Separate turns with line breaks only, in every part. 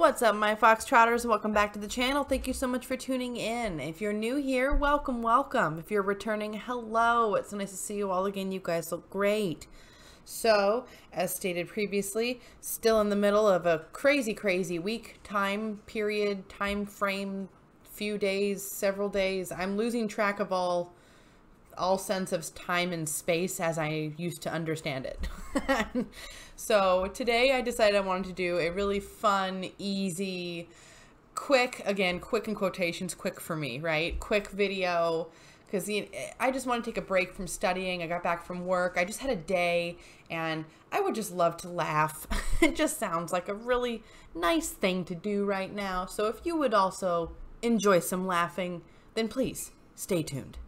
What's up, my Foxtrotters? Welcome back to the channel. Thank you so much for tuning in. If you're new here, welcome, welcome. If you're returning, hello. It's so nice to see you all again. You guys look great. So, as stated previously, still in the middle of a crazy week, time period, time frame, few days, several days. I'm losing track of all sense of time and space as I used to understand it. So today I decided I wanted to do a really fun, easy, quick, again, quick in quotations, quick for me, right? Quick video, because I just want to take a break from studying. I got back from work. I just had a day and I would just love to laugh. It just sounds like a really nice thing to do right now. So if you would also enjoy some laughing, then please stay tuned.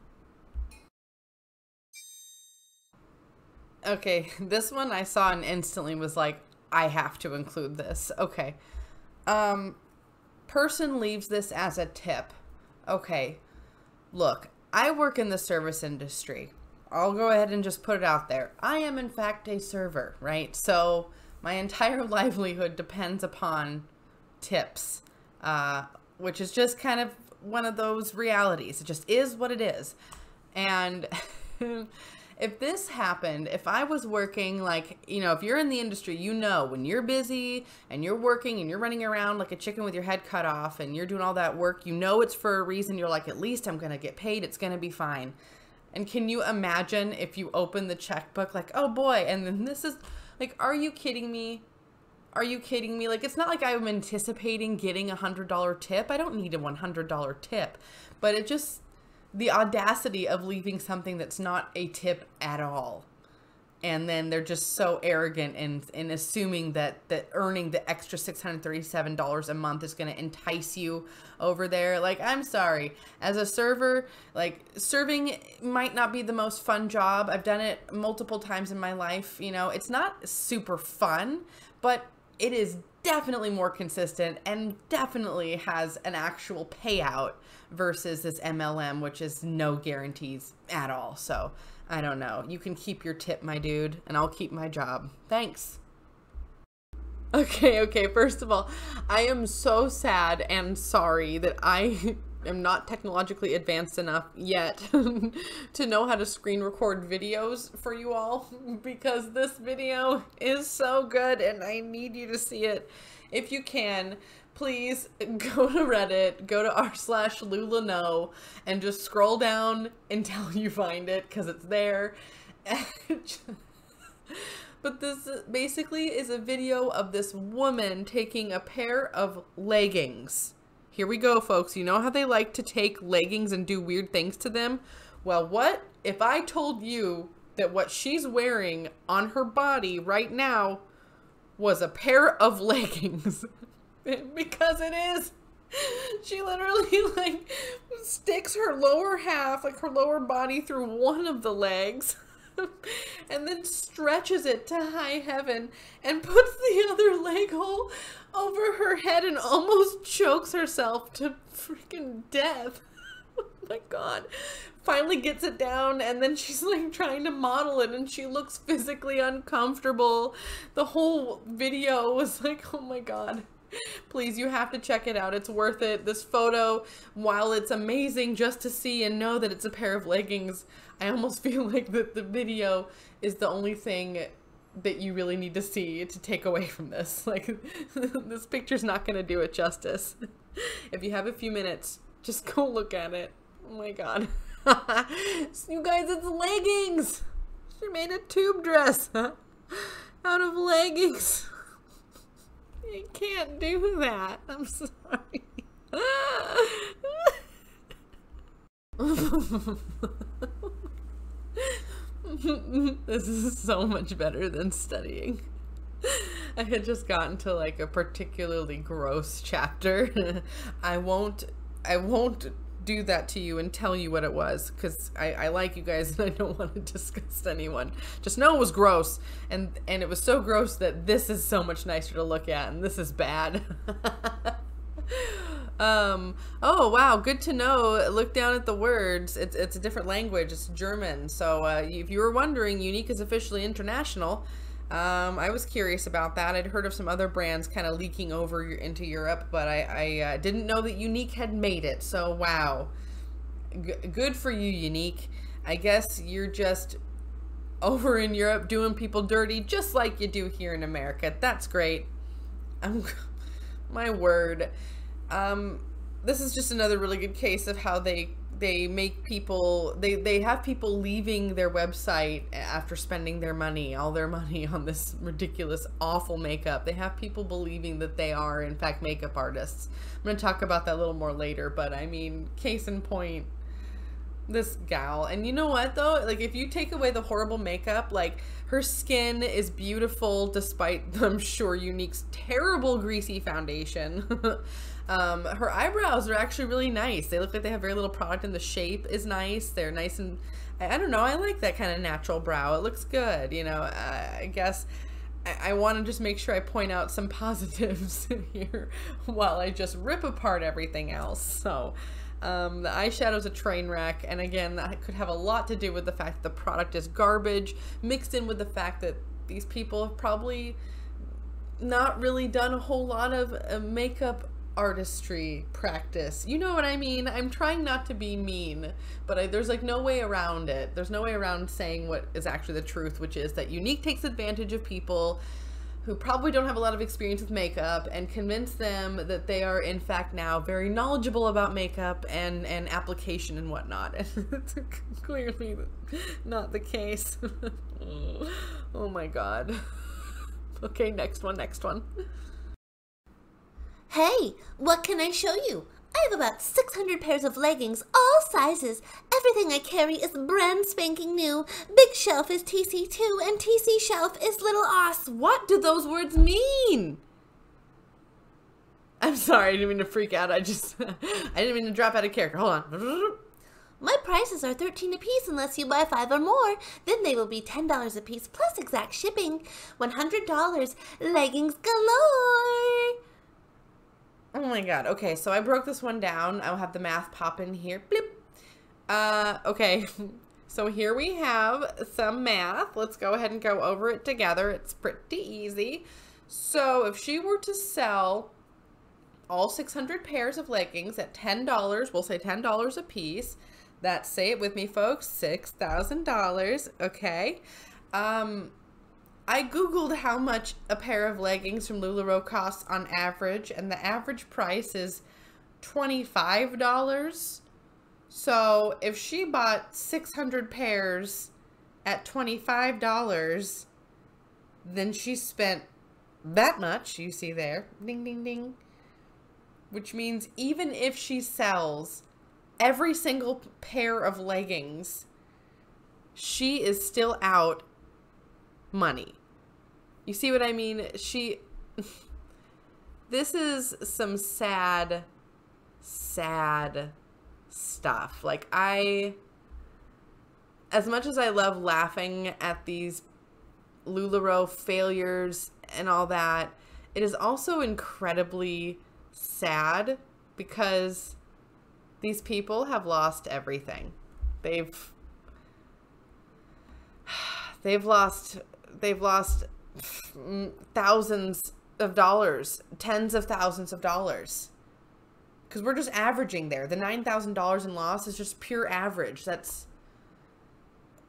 Okay, this one I saw and instantly was like, I have to include this. Okay. Person leaves this as a tip. Okay. Look, I work in the service industry. I'll go ahead and just put it out there. I am in fact a server, right? So my entire livelihood depends upon tips, which is just kind of one of those realities. It just is what it is. And if this happened, if I was working, like, you know, if you're in the industry, you know, when you're busy and you're working and you're running around like a chicken with your head cut off and you're doing all that work, you know it's for a reason. You're like, at least I'm going to get paid. It's going to be fine. And can you imagine if you open the checkbook like, oh boy, and then this is like, are you kidding me? Are you kidding me? Like, it's not like I'm anticipating getting $100 tip. I don't need a $100 tip, but it just, the audacity of leaving something that's not a tip at all. And then they're just so arrogant in assuming that earning the extra $637 a month is going to entice you over there. Like, I'm sorry. As a server, like, serving might not be the most fun job. I've done it multiple times in my life. You know, it's not super fun, but it is definitely more consistent and definitely has an actual payout versus this MLM, which is no guarantees at all. So I don't know. You can keep your tip, my dude, and I'll keep my job. Thanks. Okay. First of all, I am so sad and sorry that I am not technologically advanced enough yet to know how to screen record videos for you all, because this video is so good and I need you to see it. If you can, please go to Reddit, go to r/LuLaDon't, and just scroll down until you find it, because it's there. But this basically is a video of this woman taking a pair of leggings. Here we go, folks. You know how they like to take leggings and do weird things to them? Well, what if I told you that what she's wearing on her body right now was a pair of leggings? Because it is. She literally, like, sticks her lower half, like her lower body, through one of the legs and then stretches it to high heaven and puts the other leg hole over her head and almost chokes herself to freaking death. Oh my God. Finally gets it down, and then she's like trying to model it and she looks physically uncomfortable. The whole video was like, oh my God. Please, you have to check it out. It's worth it. This photo, while it's amazing just to see and know that it's a pair of leggings, I almost feel like that the video is the only thing that you really need to see to take away from this. Like, this picture's not going to do it justice. If you have a few minutes, just go look at it. Oh my God. You guys, it's leggings. She made a tube dress out of leggings. I can't do that. I'm sorry. This is so much better than studying. I had just gotten to like a particularly gross chapter. I won't do that to you and tell you what it was, because I like you guys and I don't want to disgust anyone. Just know it was gross, and it was so gross that this is so much nicer to look at, and this is bad. Oh wow, good to know. Look down at the words. It's a different language. It's German. So if you were wondering, Unique is officially international. I was curious about that. I'd heard of some other brands kind of leaking over into Europe, but I didn't know that Unique had made it. So wow, good for you, Unique. I guess you're just over in Europe doing people dirty just like you do here in America. That's great. My word. This is just another really good case of how they make people, they have people leaving their website after spending all their money on this ridiculous, awful makeup. They have people believing that they are, in fact, makeup artists. I'm going to talk about that a little more later, but I mean, case in point, this gal. And you know what though, like, if you take away the horrible makeup, like, her skin is beautiful despite, I'm sure, Unique's terrible greasy foundation. Her eyebrows are actually really nice. They look like they have very little product, and the shape is nice. They're nice, and I don't know, I like that kind of natural brow. It looks good, you know. I guess I want to just make sure I point out some positives here while I just rip apart everything else. So the eyeshadow's a train wreck, and again, that could have a lot to do with the fact that the product is garbage, mixed in with the fact that these people have probably not really done a whole lot of makeup artistry practice. You know what I mean? I'm trying not to be mean, but there's like no way around it. There's no way around saying what is actually the truth, which is that Unique takes advantage of people who probably don't have a lot of experience with makeup and convince them that they are in fact now very knowledgeable about makeup and application and whatnot. And it's clearly not the case. Oh my god. Okay, next one.
Hey, what can I show you? I have about 600 pairs of leggings, all sizes. Everything I carry is brand spanking new. Big shelf is TC2 and TC shelf is little os.
What do those words mean? I'm sorry, I didn't mean to freak out. I didn't mean to drop out of character. Hold on.
My prices are $13 a piece unless you buy 5 or more. Then they will be $10 a piece plus exact shipping. $100. Leggings galore.
Oh my god. Okay, so I broke this one down. I'll have the math pop in here. Blip. Okay. So here we have some math. Let's go ahead and go over it together. It's pretty easy. So if she were to sell all 600 pairs of leggings at $10, we'll say $10 a piece. That's, say it with me, folks, $6,000. Okay. I googled how much a pair of leggings from LuLaDon't costs on average, and the average price is $25. So if she bought 600 pairs at $25, then she spent that much, you see there, ding, ding, ding, which means even if she sells every single pair of leggings, she is still out money. You see what I mean? This is some sad stuff. Like, as much as I love laughing at these LuLaDon't failures and all that, it is also incredibly sad because these people have lost everything. They've lost thousands of dollars, tens of thousands of dollars, because we're just averaging there. The $9,000 in loss is just pure average. That's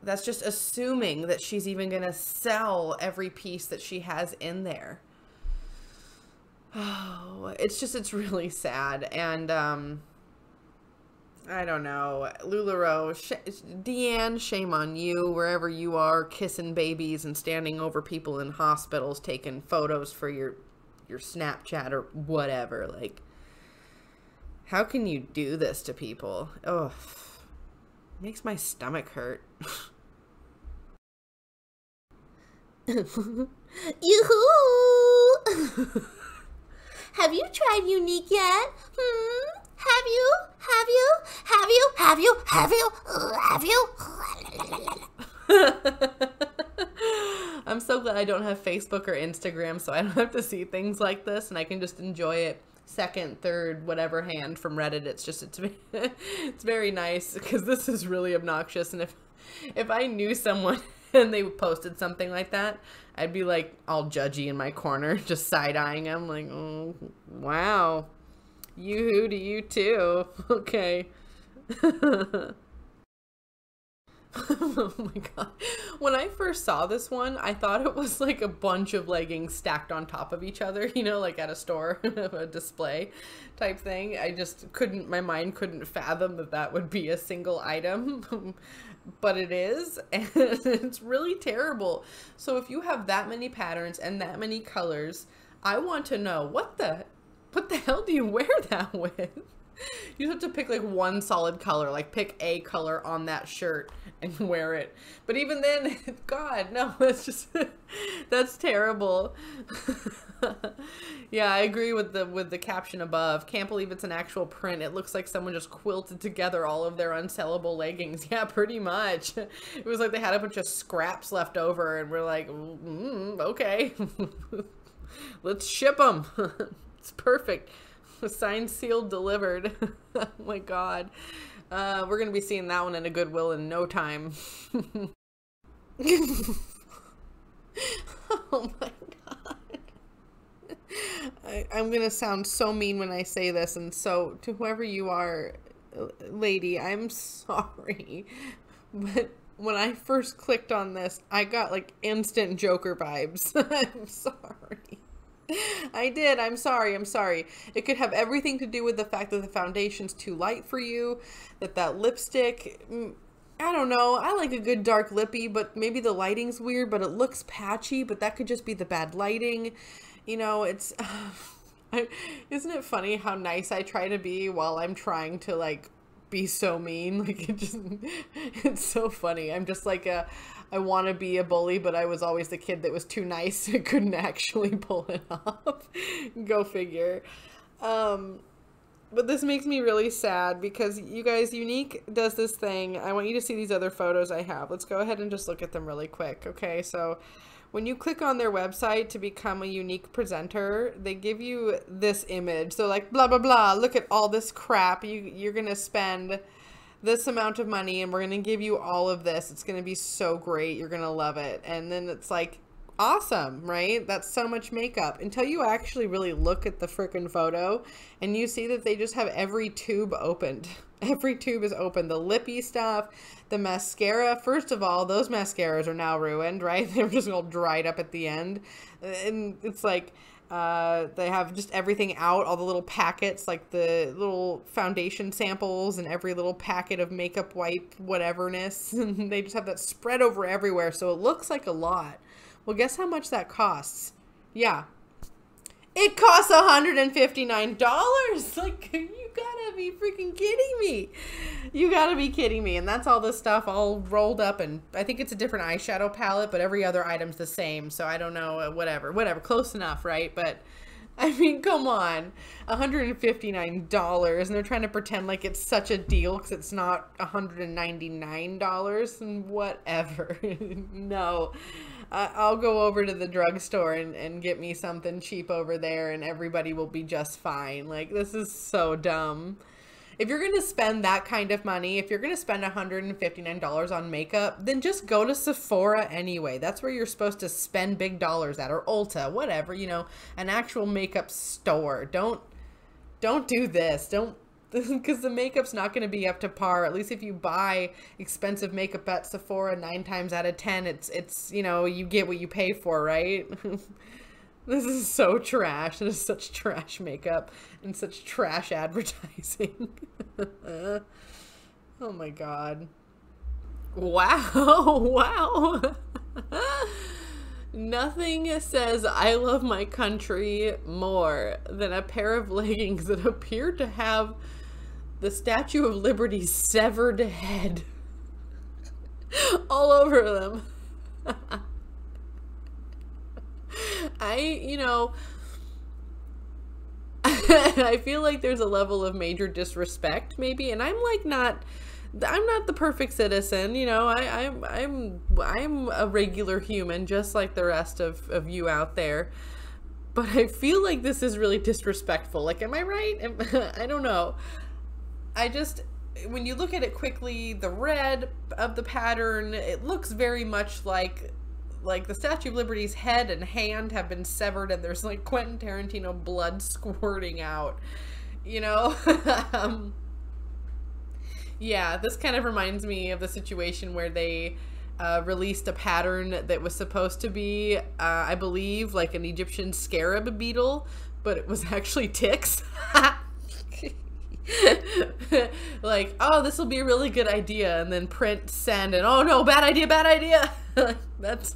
just assuming that she's even gonna sell every piece that she has in there. Oh, it's really sad. And I don't know, LuLaDon't, Deanne, shame on you, wherever you are, kissing babies and standing over people in hospitals, taking photos for your Snapchat or whatever. Like, how can you do this to people? Oh, makes my stomach hurt.
Yoo-hoo! Have you tried Unique yet? Have you?
I'm so glad I don't have Facebook or Instagram, so I don't have to see things like this, and I can just enjoy it second, third, whatever hand from Reddit. It's very nice, because this is really obnoxious, and if I knew someone and they posted something like that, I'd be like all judgy in my corner, just side-eyeing them like, oh, wow, yoo-hoo to you too. Okay. Oh my god. When I first saw this one, I thought it was like a bunch of leggings stacked on top of each other, you know, like at a store, a display type thing. I just couldn't, my mind couldn't fathom that that would be a single item. But it is, and it's really terrible. So if you have that many patterns and that many colors, I want to know what the hell do you wear that with? You have to pick like one solid color, like pick a color on that shirt and wear it. But even then, God, no, it's just, that's terrible. Yeah, I agree with the caption above. Can't believe it's an actual print. It looks like someone just quilted together all of their unsellable leggings. Yeah, pretty much. It was like they had a bunch of scraps left over and we're like, okay, let's ship them. It's perfect. Signed, sealed, delivered. Oh my god. We're gonna be seeing that one in a Goodwill in no time. Oh my god. I'm gonna sound so mean when I say this, and so to whoever you are, lady, I'm sorry. But when I first clicked on this, I got like instant Joker vibes. I'm sorry. I did. I'm sorry. It could have everything to do with the fact that the foundation's too light for you, that lipstick, I don't know. I like a good dark lippy, but maybe the lighting's weird, but it looks patchy, but that could just be the bad lighting. You know, it's, isn't it funny how nice I try to be while I'm trying to like be so mean? Like it's so funny. I'm just like I want to be a bully, but I was always the kid that was too nice and couldn't actually pull it off. Go figure. But this makes me really sad because you guys, Unique does this thing. I want you to see these other photos I have. Let's go ahead and just look at them really quick. Okay, so when you click on their website to become a Unique presenter, they give you this image. So like, blah, blah, blah, look at all this crap. You're going to spend this amount of money and we're going to give you all of this. It's going to be so great. You're going to love it. And then it's like, awesome, right? That's so much makeup until you actually really look at the freaking photo and you see that they just have every tube opened. Every tube is open. The lippy stuff, the mascara. First of all, those mascaras are now ruined, right? They're just all dried up at the end. And it's like, they have just everything out, all the little packets, like the little foundation samples and every little packet of makeup wipe whateverness. And they just have that spread over everywhere. So it looks like a lot. Well, guess how much that costs? Yeah. It costs $159. Like, you gotta be freaking kidding me. You gotta be kidding me. And that's all this stuff all rolled up. And I think it's a different eyeshadow palette, but every other item's the same. So I don't know, whatever, close enough, right? But I mean, come on, $159, and they're trying to pretend like it's such a deal because it's not $199 and whatever. No. I'll go over to the drugstore and get me something cheap over there and everybody will be just fine. Like, this is so dumb. If you're going to spend that kind of money, if you're going to spend $159 on makeup, then just go to Sephora anyway. That's where you're supposed to spend big dollars at, or Ulta, whatever, you know, an actual makeup store. Don't do this. Because the makeup's not going to be up to par. At least if you buy expensive makeup at Sephora 9 times out of 10, it's you know, you get what you pay for, right? This is so trash. This is such trash makeup and such trash advertising. Oh my god. Wow. Wow. Nothing says I love my country more than a pair of leggings that appear to have the Statue of Liberty's severed head all over them. You know, I feel like there's a level of major disrespect maybe, and I'm not the perfect citizen, you know. I'm a regular human just like the rest of you out there, but I feel like this is really disrespectful. Like, am I right? I don't know. when you look at it quickly, the red of the pattern, it looks very much like the Statue of Liberty's head and hand have been severed, and there's like Quentin Tarantino blood squirting out, you know? Yeah, this kind of reminds me of the situation where they released a pattern that was supposed to be, I believe, like an Egyptian scarab beetle, but it was actually ticks. Like, oh, this will be a really good idea, and then print, send, and oh no, bad idea. That's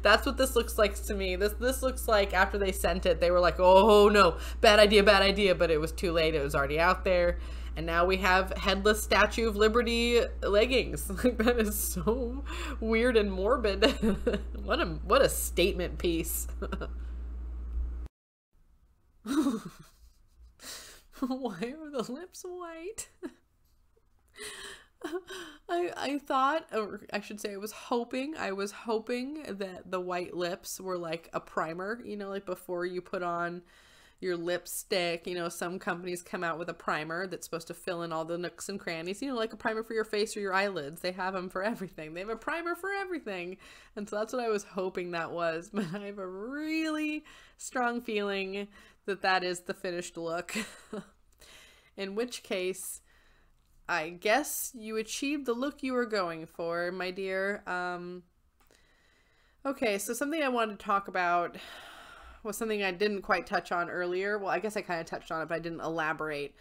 what this looks like to me. This looks like after they sent it, they were like, oh no, bad idea, but it was too late. It was already out there. And now we have headless Statue of Liberty leggings. Like, that is so weird and morbid. What a statement piece. Why are the lips white? I thought, or I should say I was hoping that the white lips were like a primer, you know, like before you put on your lipstick, you know, some companies come out with a primer that's supposed to fill in all the nooks and crannies, you know, like a primer for your face or your eyelids. They have them for everything. They have a primer for everything. And so that's what I was hoping that was, but I have a really strong feeling that that is the finished look. In which case, I guess you achieved the look you were going for, my dear. Okay, so something I wanted to talk about was something I didn't quite touch on earlier. Well, I guess I kind of touched on it, but I didn't elaborate.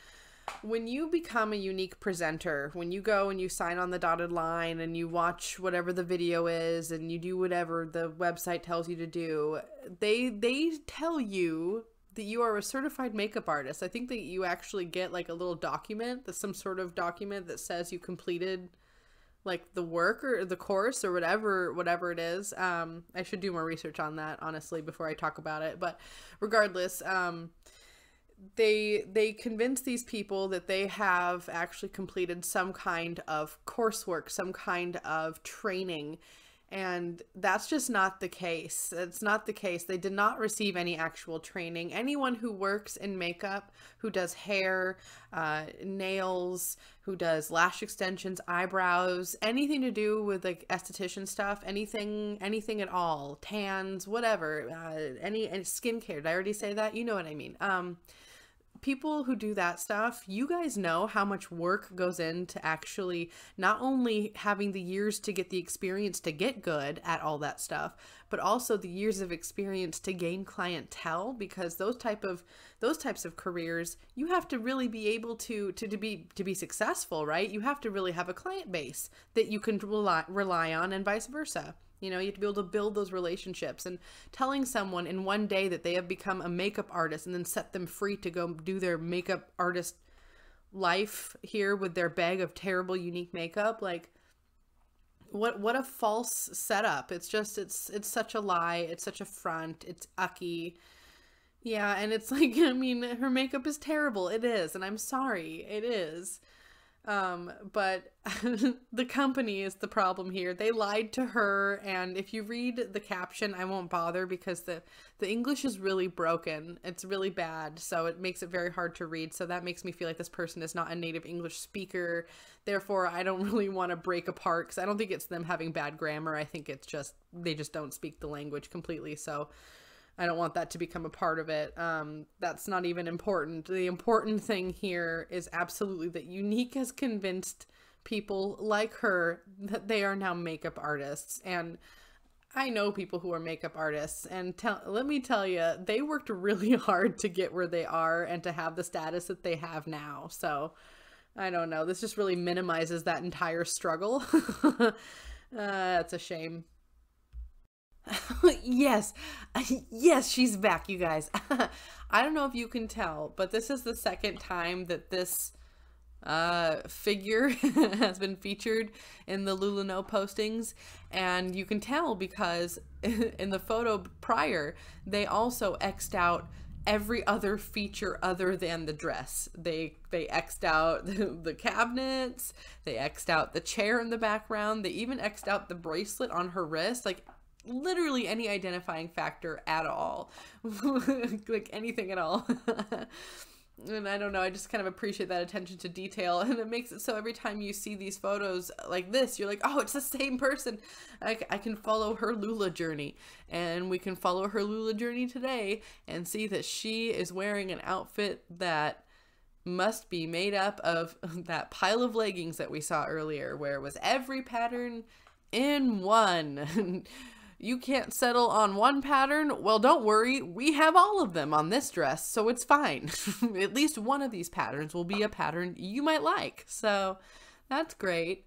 When you become a unique presenter, when you go and you sign on the dotted line and you watch whatever the video is and you do whatever the website tells you to do, they tell you that you are a certified makeup artist. I think that you actually get like a little document, some sort of document that says you completed like the work or the course or whatever it is. I should do more research on that, honestly, before I talk about it. But regardless, they convince these people that they have actually completed some kind of coursework, some kind of training. And that's just not the case. It's not the case. They did not receive any actual training. Anyone who works in makeup, who does hair, nails, who does lash extensions, eyebrows, anything to do with like esthetician stuff, anything at all, tans, whatever, any skincare. Did I already say that? You know what I mean. People who do that stuff, you guys know how much work goes into actually not only having the years to get the experience to get good at all that stuff, but also the years of experience to gain clientele, because those types of careers, you have to really be able to be successful, right? You have to really have a client base that you can rely on, and vice versa. You know, you have to be able to build those relationships, and telling someone in one day that they have become a makeup artist and then set them free to go do their makeup artist life here with their bag of terrible, unique makeup. Like, what a false setup. It's just, it's such a lie. It's such a front. It's ucky. Yeah. And it's like, I mean, her makeup is terrible. It is. And I'm sorry. It is. But the company is the problem here. They lied to her, and if you read the caption, I won't bother because the English is really broken. It's really bad, so it makes it very hard to read. So that makes me feel like this person is not a native English speaker. Therefore, I don't really want to break apart, because I don't think it's them having bad grammar. I think it's just, they just don't speak the language completely. So I don't want that to become a part of it. That's not even important. The important thing here is absolutely that Unique has convinced people like her that they are now makeup artists. And I know people who are makeup artists, and let me tell you, they worked really hard to get where they are and to have the status that they have now. So I don't know. This just really minimizes that entire struggle. It's a shame. Yes, she's back, you guys. I don't know if you can tell, but this is the second time that this figure has been featured in the LuLaDon't postings, and you can tell because in the photo prior, they also X'd out every other feature other than the dress. They X'd out the cabinets, they X'd out the chair in the background, they even X'd out the bracelet on her wrist, like literally any identifying factor at all. Like anything at all. And I don't know, I just kind of appreciate that attention to detail, and it makes it so every time you see these photos like this, you're like, oh, it's the same person. I can follow her Lula journey, and we can follow her Lula journey today and see that she is wearing an outfit that must be made up of that pile of leggings that we saw earlier, where it was every pattern in one. You can't settle on one pattern? Well, don't worry, we have all of them on this dress, so it's fine. At least one of these patterns will be a pattern you might like, so that's great.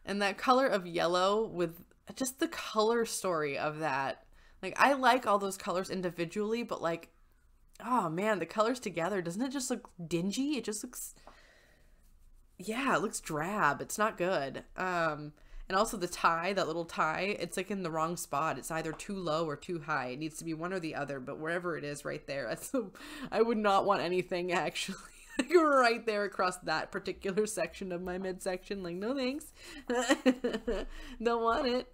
And that color of yellow, with just the color story of that, like, I like all those colors individually, but like, oh man, the colors together, doesn't it just look dingy? It just looks, yeah, it looks drab. It's not good. And also the tie, that little tie, it's like in the wrong spot. It's either too low or too high. It needs to be one or the other, but wherever it is right there, I would not want anything actually like right there across that particular section of my midsection. Like, no thanks. Don't want it.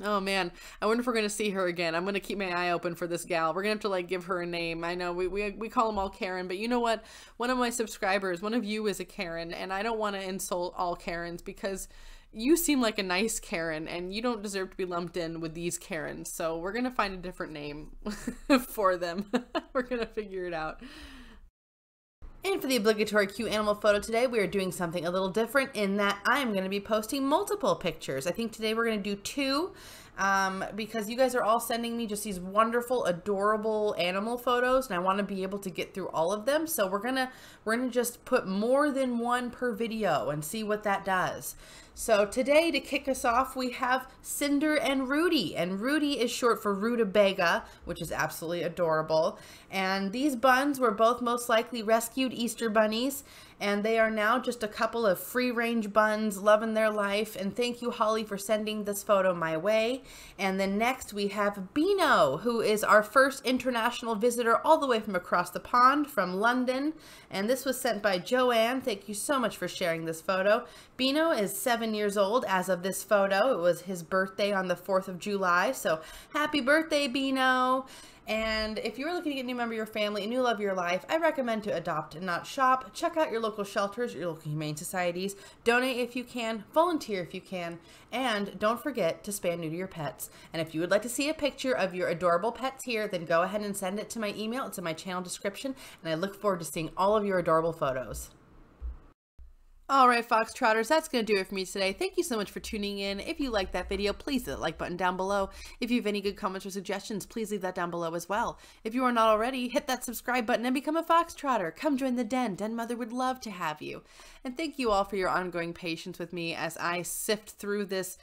Oh man, I wonder if we're going to see her again. I'm going to keep my eye open for this gal. We're going to have to like give her a name. I know we call them all Karen, but you know what? One of my subscribers, one of you is a Karen, and I don't want to insult all Karens because you seem like a nice Karen and you don't deserve to be lumped in with these Karens. So we're going to find a different name for them. We're going to figure it out. And for the obligatory cute animal photo today, we are doing something a little different in that I'm going to be posting multiple pictures. I think today we're going to do 2 because you guys are all sending me just these wonderful, adorable animal photos, and I want to be able to get through all of them. So we're gonna just put more than one per video and see what that does. So today, to kick us off, we have Cinder and Rudy. And Rudy is short for Rutabaga, which is absolutely adorable. And these buns were both most likely rescued Easter bunnies. And they are now just a couple of free-range buns, loving their life. And thank you, Holly, for sending this photo my way. And then next we have Beano, who is our first international visitor all the way from across the pond from London. And this was sent by Joanne. Thank you so much for sharing this photo. Beano is 7 years old as of this photo. It was his birthday on the 4th of July. So happy birthday, Beano. And if you're looking to get a new member of your family, a new love of your life, I recommend to adopt and not shop. Check out your local shelters, your local humane societies. Donate if you can, volunteer if you can, and don't forget to spay and neuter your pets. And if you would like to see a picture of your adorable pets here, then go ahead and send it to my email. It's in my channel description, and I look forward to seeing all of your adorable photos. All right, Foxtrotters, that's going to do it for me today. Thank you so much for tuning in. If you liked that video, please hit the like button down below. If you have any good comments or suggestions, please leave that down below as well. If you are not already, hit that subscribe button and become a Foxtrotter. Come join the den. Den Mother would love to have you. And thank you all for your ongoing patience with me as I sift through this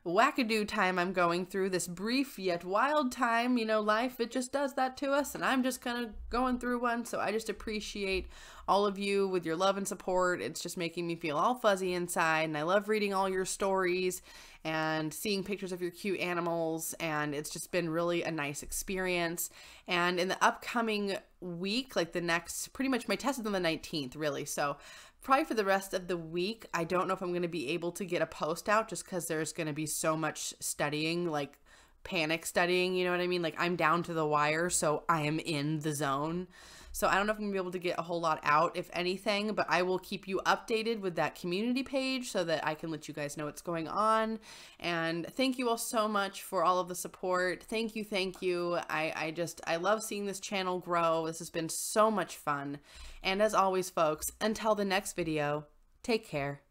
wackadoo time I'm going through, this brief yet wild time. You know, life, it just does that to us, and I'm just kind of going through one. So I just appreciate all of you with your love and support. It's just making me feel all fuzzy inside, and I love reading all your stories and seeing pictures of your cute animals, and it's just been really a nice experience. And in the upcoming week, like the next, pretty much my test is on the 19th, really, so probably for the rest of the week, I don't know if I'm going to be able to get a post out just because there's going to be so much studying, like panic studying, you know what I mean? Like, I'm down to the wire, so I am in the zone. So I don't know if I'm going to be able to get a whole lot out, if anything, but I will keep you updated with that community page so that I can let you guys know what's going on. And thank you all so much for all of the support. Thank you, thank you. I love seeing this channel grow. This has been so much fun. And as always, folks, until the next video, take care.